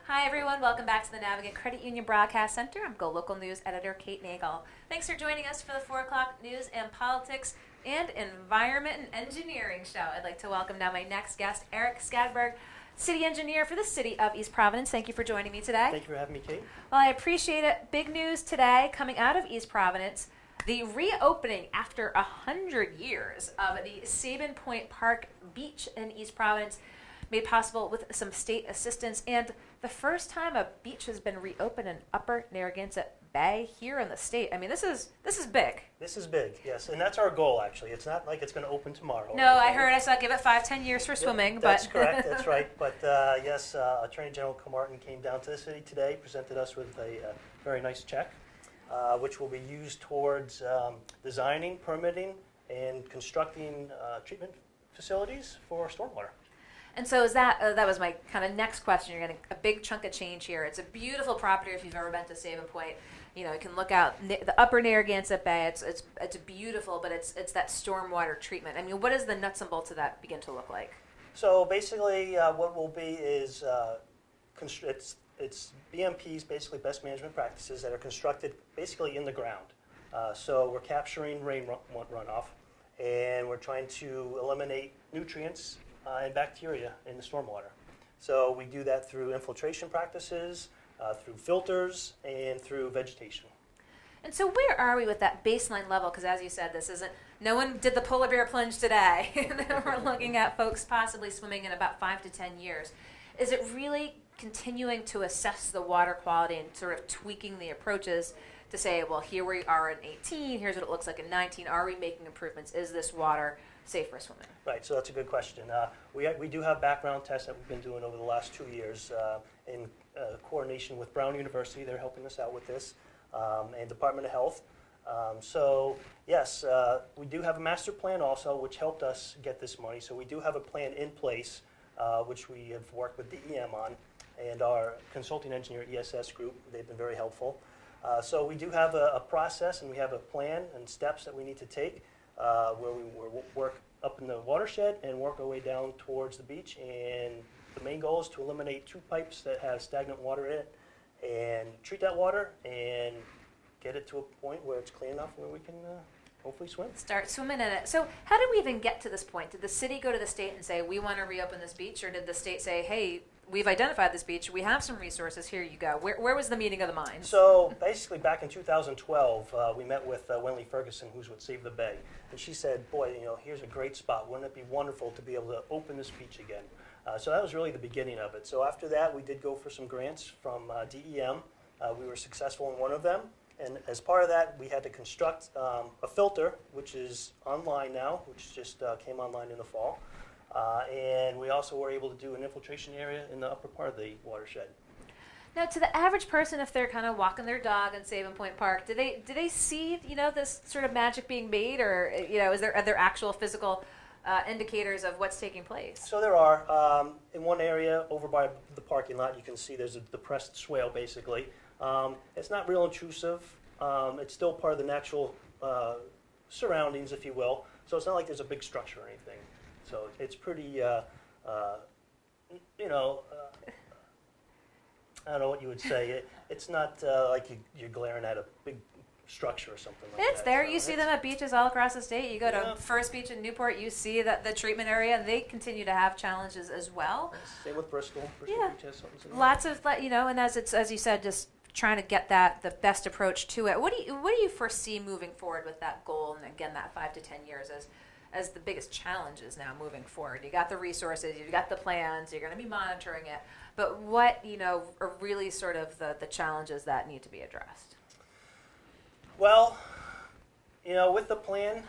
Hi, everyone. Welcome back to the Navigant Credit Union Broadcast Center. I'm GoLocal News Editor Kate Nagel. Thanks for joining us for the 4 o'clock news and politics and environment and engineering show. I'd like to welcome now my next guest, Erik Skadberg, City Engineer for the City of East Providence. Thank you for joining me today. Thank you for having me, Kate. Well, I appreciate it. Big news today coming out of East Providence. The reopening after 100 years of the Sabin Point Park Beach in East Providence, made possible with some state assistance, and the first time a beach has been reopened in Upper Narragansett Bay here in the state. I mean, this is big. This is big, yes, and that's our goal. Actually, it's not like it's going to open tomorrow. No, I saw give it 5-10 years for swimming. That's but correct. That's right. But yes, Attorney General Martin came down to the city today, presented us with a very nice check, which will be used towards designing, permitting, and constructing treatment facilities for stormwater. And so is that was my kind of next question. You're getting a big chunk of change here. It's a beautiful property if you've ever been to Sabin Point. You know, you can look out the Upper Narragansett Bay. It's beautiful, but it's that stormwater treatment. I mean, what does the nuts and bolts of that begin to look like? So basically, what will be is it's BMP's, basically best management practices, that are constructed basically in the ground. So we're capturing rain runoff, and we're trying to eliminate nutrients and bacteria in the stormwater. So we do that through infiltration practices, through filters, and through vegetation. And so where are we with that baseline level? Because as you said, no one did the polar bear plunge today. We're looking at folks possibly swimming in about 5 to 10 years. Is it really continuing to assess the water quality and sort of tweaking the approaches to say, well, here we are in 18, here's what it looks like in 19. Are we making improvements? Is this water safe for swimming? Right, so that's a good question. We do have background tests that we've been doing over the last 2 years in coordination with Brown University. They're helping us out with this, and Department of Health. So yes, we do have a master plan also, which helped us get this money. So we do have a plan in place, which we have worked with DEM on, and our consulting engineer ESS group. They've been very helpful. So we do have a process, and we have a plan and steps that we need to take, where we work up in the watershed and work our way down towards the beach. And the main goal is to eliminate 2 pipes that have stagnant water in it, and treat that water and get it to a point where it's clean enough where we can hopefully swim. Start swimming in it. So how did we even get to this point? Did the city go to the state and say, we want to reopen this beach? Or did the state say, hey, we've identified this beach, we have some resources, here you go? Where was the meeting of the minds? So basically back in 2012, we met with Wendy Ferguson, who's with Save the Bay. And she said, boy, here's a great spot. Wouldn't it be wonderful to be able to open this beach again? So that was really the beginning of it. So after that, we did go for some grants from DEM. We were successful in one of them. And as part of that, we had to construct a filter, which is online now, which just came online in the fall. And we also were able to do an infiltration area in the upper part of the watershed. Now, to the average person, if they're kind of walking their dog in Sabin Point Park, do they see this sort of magic being made, or are there actual physical indicators of what's taking place? So there are. In one area over by the parking lot, you can see there's a depressed swale, basically. It's not real intrusive. It's still part of the natural surroundings, if you will. So it's not like there's a big structure or anything. So it's pretty, I don't know what you would say. It's not like you're glaring at a big structure or something like that. It's there. So you see them at beaches all across the state. You go to First Beach in Newport, you see that the treatment area, and they continue to have challenges as well. Same with Bristol. Bristol Beach has something similar. Lots of, and as you said, just trying to get the best approach to it. What do you foresee moving forward with that goal, and again that 5 to 10 years as the biggest challenges now moving forward? You got the resources, you've got the plans, you're going to be monitoring it, but what are really sort of the challenges that need to be addressed? Well, with the plan,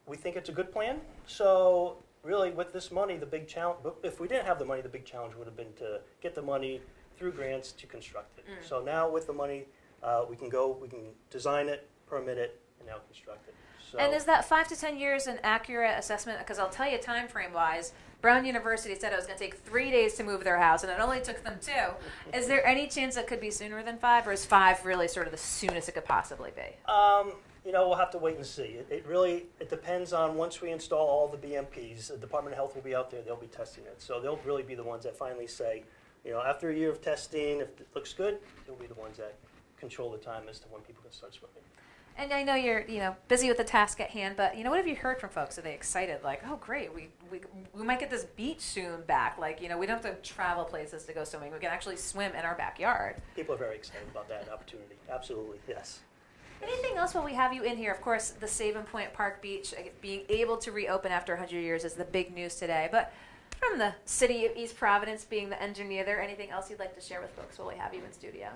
we think it's a good plan. So really, with this money, the big challenge, if we didn't have the money, the big challenge would have been to get the money through grants to construct it. So now with the money, we can design it, permit it, and now construct it. So, and is that 5 to 10 years an accurate assessment? Because I'll tell you, time frame wise, Brown University said it was going to take 3 days to move their house, and it only took them 2. Is there any chance it could be sooner than 5, or is 5 really sort of the soonest it could possibly be? We'll have to wait and see. It depends on once we install all the BMPs. The Department of Health will be out there. They'll be testing it. So they'll really be the ones that finally say, after a year of testing, if it looks good, they'll be the ones that control the time as to when people can start swimming. And I know you're, busy with the task at hand, but, what have you heard from folks? Are they excited? Like, oh, great, we might get this beach soon back. Like, we don't have to travel places to go swimming. We can actually swim in our backyard. People are very excited about that opportunity. Absolutely, yes. Anything else while we have you in here? Of course, the Savin Point Park Beach being able to reopen after 100 years is the big news today. But from the city of East Providence, being the engineer there, anything else you'd like to share with folks while we have you in studio?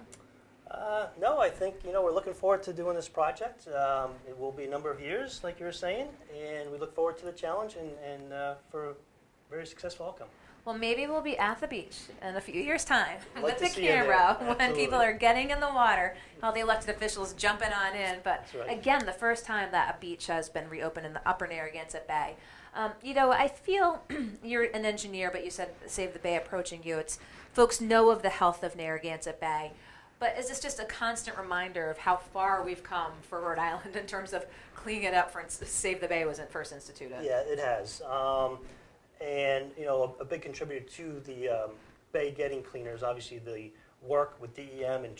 No, I think, we're looking forward to doing this project. It will be a number of years, like you were saying, and we look forward to the challenge and for a very successful outcome. Well, maybe we'll be at the beach in a few years' time Like with the camera when Absolutely. people are getting in the water, all the elected officials jumping on in. But Right. again, the first time that a beach has been reopened in the upper Narragansett Bay. I feel you're an engineer, but you said Save the Bay approaching you. It's folks know of the health of Narragansett Bay. But is this just a constant reminder of how far we've come for Rhode Island in terms of cleaning it up? For instance, Save the Bay was it first instituted. Yeah, it has. And, a big contributor to the bay getting cleaner is obviously the work with DEM and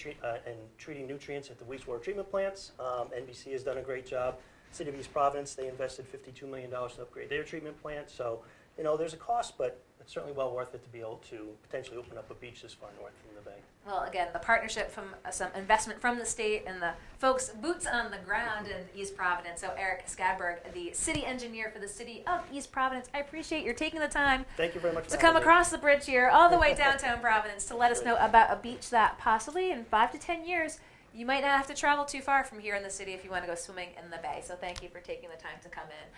treating nutrients at the wastewater treatment plants. NBC has done a great job. City of East Providence, they invested $52 million to upgrade their treatment plant. So, there's a cost, but it's certainly well worth it to be able to potentially open up a beach this far north from the bay. Well, again, the partnership from some investment from the state and the folks boots on the ground in East Providence. So Erik Skadberg, the city engineer for the city of East Providence, I appreciate your taking the time Thank you very much to come across the bridge here all the way downtown Providence to let us know about a beach that possibly in 5 to 10 years you might not have to travel too far from here in the city if you want to go swimming in the bay. So thank you for taking the time to come in.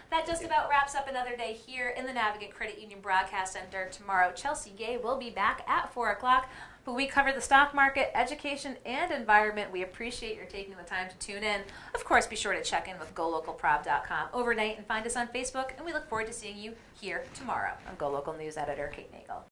That just about wraps up another day here in the Navigant Credit Union Broadcast Center. Tomorrow, Chelsea Gay will be back at 4 o'clock. But we cover the stock market, education, and environment. We appreciate your taking the time to tune in. Of course, be sure to check in with GoLocalProb.com overnight and find us on Facebook. And we look forward to seeing you here tomorrow. I'm GoLocal News Editor Kate Nagel.